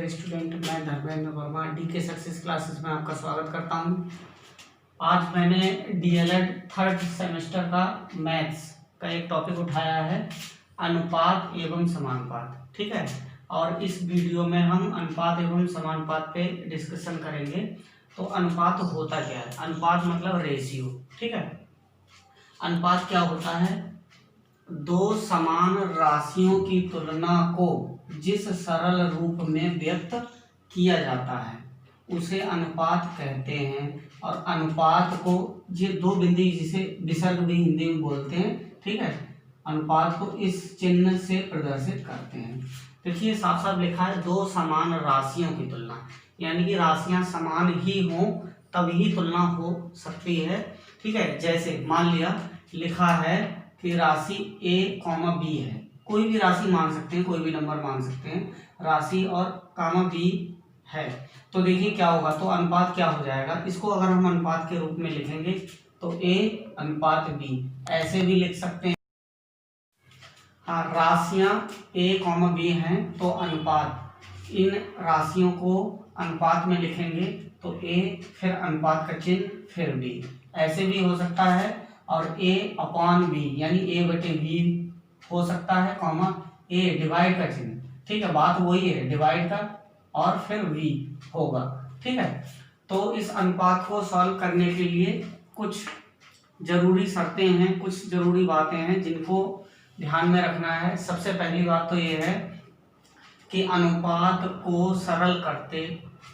Dear student, मैं Dharmendra Verma DK success classes में आपका स्वागत करता हूं। आज मैंने डीएलएड थर्ड सेमेस्टर का मैथ्स का एक टॉपिक उठाया है, अनुपात एवं समानुपात। ठीक है, और इस वीडियो में हम अनुपात एवं समानुपात पे डिस्कशन करेंगे। तो अनुपात होता क्या है? अनुपात मतलब रेशियो। ठीक है, अनुपात क्या होता है? दो समान राशियों की तुलना को जिस सरल रूप में व्यक्त किया जाता है उसे अनुपात कहते हैं। और अनुपात को ये दो बिंदु जिसे विसर्ग भी हिंदी में बोलते हैं। ठीक है, अनुपात को इस चिन्ह से प्रदर्शित करते हैं। देखिए साफ साफ लिखा है, दो समान राशियों की तुलना, यानी कि राशियां समान ही हों तभी तुलना हो सकती है। ठीक है, जैसे मान लिया लिखा है कि राशि a, b है। कोई भी राशि मान सकते हैं, कोई भी नंबर मान सकते हैं, राशि और b है। तो देखिए क्या होगा, तो अनुपात क्या हो जाएगा। इसको अगर हम अनुपात के रूप में लिखेंगे तो a अनुपात b, ऐसे भी लिख सकते हैं। हाँ, राशियां a, b हैं तो अनुपात, इन राशियों को अनुपात में लिखेंगे तो a फिर अनुपात का चिन्ह फिर b, ऐसे भी हो सकता है। और a अपॉन b यानी a बटे b हो सकता है, a डिवाइड का चिन्ह। ठीक है, बात वही है, डिवाइड का और फिर v होगा। ठीक है, तो इस अनुपात को सॉल्व करने के लिए कुछ जरूरी शर्तें हैं, कुछ जरूरी बातें हैं जिनको ध्यान में रखना है। सबसे पहली बात तो ये है कि अनुपात को सरल करते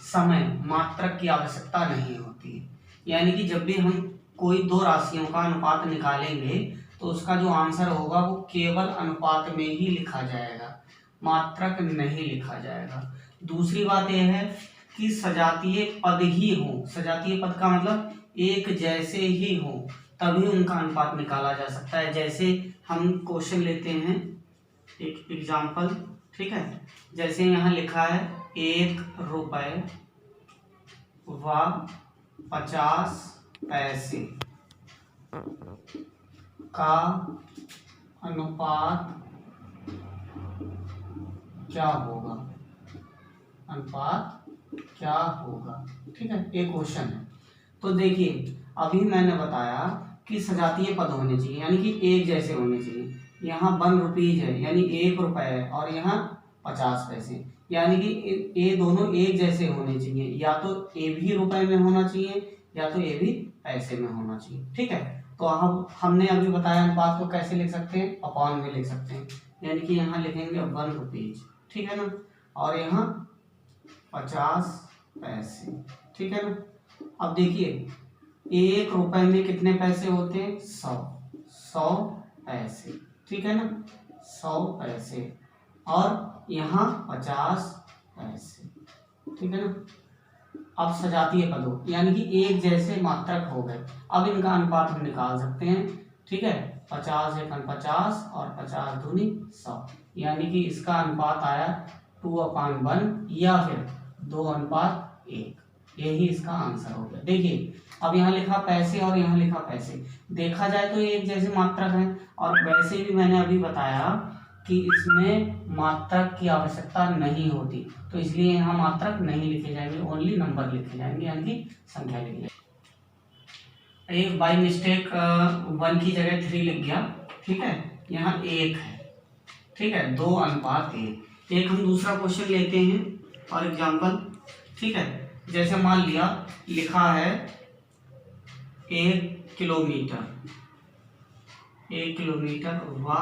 समय मात्रक की आवश्यकता नहीं होती है। यानी कि जब भी हम कोई दो राशियों का अनुपात निकालेंगे तो उसका जो आंसर होगा वो केवल अनुपात में ही लिखा जाएगा, मात्रक नहीं लिखा जाएगा। दूसरी बात यह है कि सजातीय पद ही हो, सजातीय पद का मतलब एक जैसे ही हो, तभी उनका अनुपात निकाला जा सकता है। जैसे हम क्वेश्चन लेते हैं, एक एग्जाम्पल। ठीक है, जैसे यहाँ लिखा है 1 रुपये व 50 पैसे का अनुपात क्या होगा, अनुपात क्या होगा। ठीक है, एक क्वेश्चन है। तो देखिए अभी मैंने बताया कि सजातीय पद होने चाहिए, यानी कि एक जैसे होने चाहिए। यहाँ 1 रुपीज है यानी 1 रुपये है, और यहाँ 50 पैसे, यानी कि ये दोनों एक जैसे होने चाहिए। या तो ए भी रुपए में होना चाहिए या तो ए भी पैसे में होना चाहिए। ठीक है, तो हमने अभी बताया अनुपात को कैसे लिख सकते हैं, अपॉन में लिख सकते हैं, यानी कि यहाँ लिखेंगे 1 रुपीज। ठीक है ना, और यहाँ 50 पैसे। ठीक है ना। अब देखिए 1 रुपए में कितने पैसे होते हैं, 100 पैसे। ठीक है ना, 100 पैसे, और यहाँ 50 पैसे। ठीक है ना। अब सजातीय पदों यानी कि एक जैसे मात्रक हो गए, अब इनका अनुपात हम निकाल सकते हैं। ठीक है, 50 एकम 50 और 50 दूनी 100, यानी कि इसका अनुपात आया 2/1 या फिर 2/1। यही इसका आंसर हो गया। देखिए अब यहाँ लिखा पैसे और यहाँ लिखा पैसे, देखा जाए तो ये एक जैसे मात्रक है, और वैसे भी मैंने अभी बताया कि इसमें मात्रक की आवश्यकता नहीं होती, तो इसलिए यहाँ मात्रक नहीं लिखे जाएंगे, ओनली नंबर लिखे जाएंगे, यानी कि संख्या लिखी जाएगी। एक बाई मिस्टेक 1 की जगह 3 लिख गया। ठीक है, यहाँ 1 है। ठीक है, 2/1। एक हम दूसरा क्वेश्चन लेते हैं और एग्जाम्पल। ठीक है, जैसे मान लिया लिखा है 1 किलोमीटर व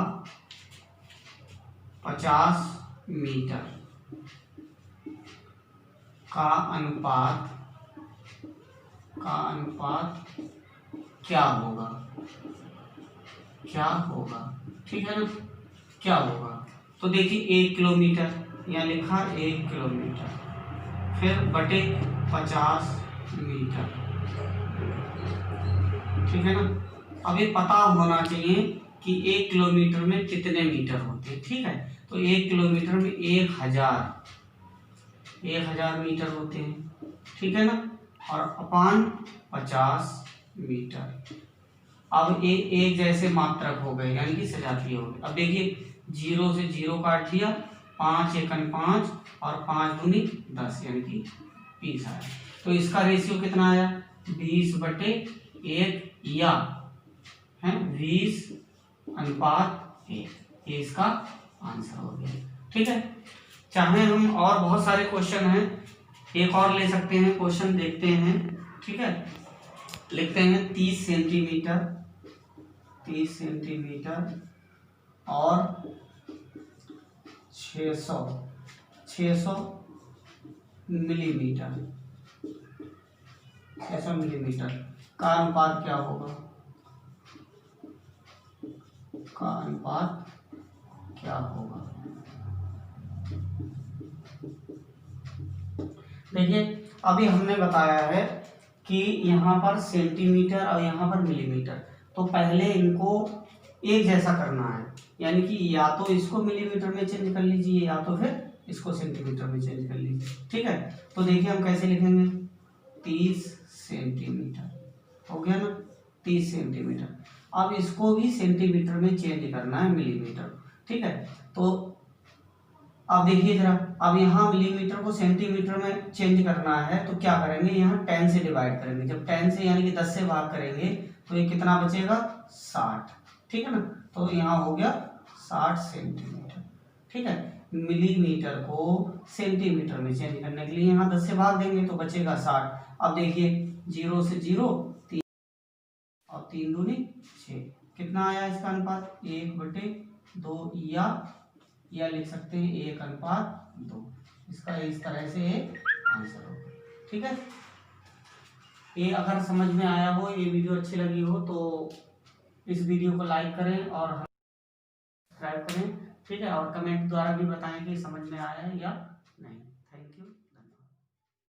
50 मीटर का अनुपात क्या होगा, क्या होगा। ठीक है ना, क्या होगा। तो देखिए 1 किलोमीटर, यहाँ लिखा 1 किलोमीटर, फिर बटे 50 मीटर। ठीक है ना, अभी पता होना चाहिए कि 1 किलोमीटर में कितने मीटर होते हैं। ठीक है, तो 1 किलोमीटर में 1000 मीटर होते हैं। ठीक है ना, और अपान 50 मीटर। अब ये एक जैसे मात्रक हो गए, यानी कि सजातीय हो गए। अब देखिए 0 से 0 काट दिया, 5 एकन 5 और 5 दूनी 10 यानी कि 20 आया। तो इसका रेशियो कितना आया 20/1 या है 20:1, ये इसका आंसर हो गया। ठीक है, चाहे हम और बहुत सारे क्वेश्चन हैं, एक और ले सकते हैं क्वेश्चन, देखते हैं। ठीक है, लिखते हैं 30 सेंटीमीटर और 600 मिलीमीटर का अनुपात क्या होगा, देखिए अभी हमने बताया है कि यहाँ पर सेंटीमीटर और यहाँ पर मिलीमीटर, तो पहले इनको एक जैसा करना है, यानी कि या तो इसको मिलीमीटर में चेंज कर लीजिए या तो फिर इसको सेंटीमीटर में चेंज कर लीजिए। ठीक है, तो देखिए हम कैसे लिखेंगे 30 सेंटीमीटर हो गया ना, 30 सेंटीमीटर। अब इसको भी सेंटीमीटर में चेंज करना है मिलीमीटर। ठीक है, तो अब देखिए जरा, अब यहाँ मिलीमीटर को सेंटीमीटर में चेंज करना है तो क्या करेंगे, यहाँ 10 से डिवाइड करेंगे। जब 10 से यानी कि 10 से भाग करेंगे तो ये कितना बचेगा 60। ठीक है ना, तो यहाँ हो गया 60 सेंटीमीटर। ठीक है, मिलीमीटर को सेंटीमीटर में चेंज करने के लिए यहाँ 10 से भाग देंगे तो बचेगा 60। अब देखिए 0 से 0 3 और 3 दूनी 6, कितना आया इसका अनुपात 1/2 या लिख सकते हैं 1:2। इसका इस तरह से आंसर होगा। ठीक है, ये अगर समझ में आया हो, ये वीडियो अच्छी लगी हो तो इस वीडियो को लाइक करें और सब्सक्राइब करें। ठीक है, और कमेंट द्वारा भी बताएं कि समझ में आया है या नहीं।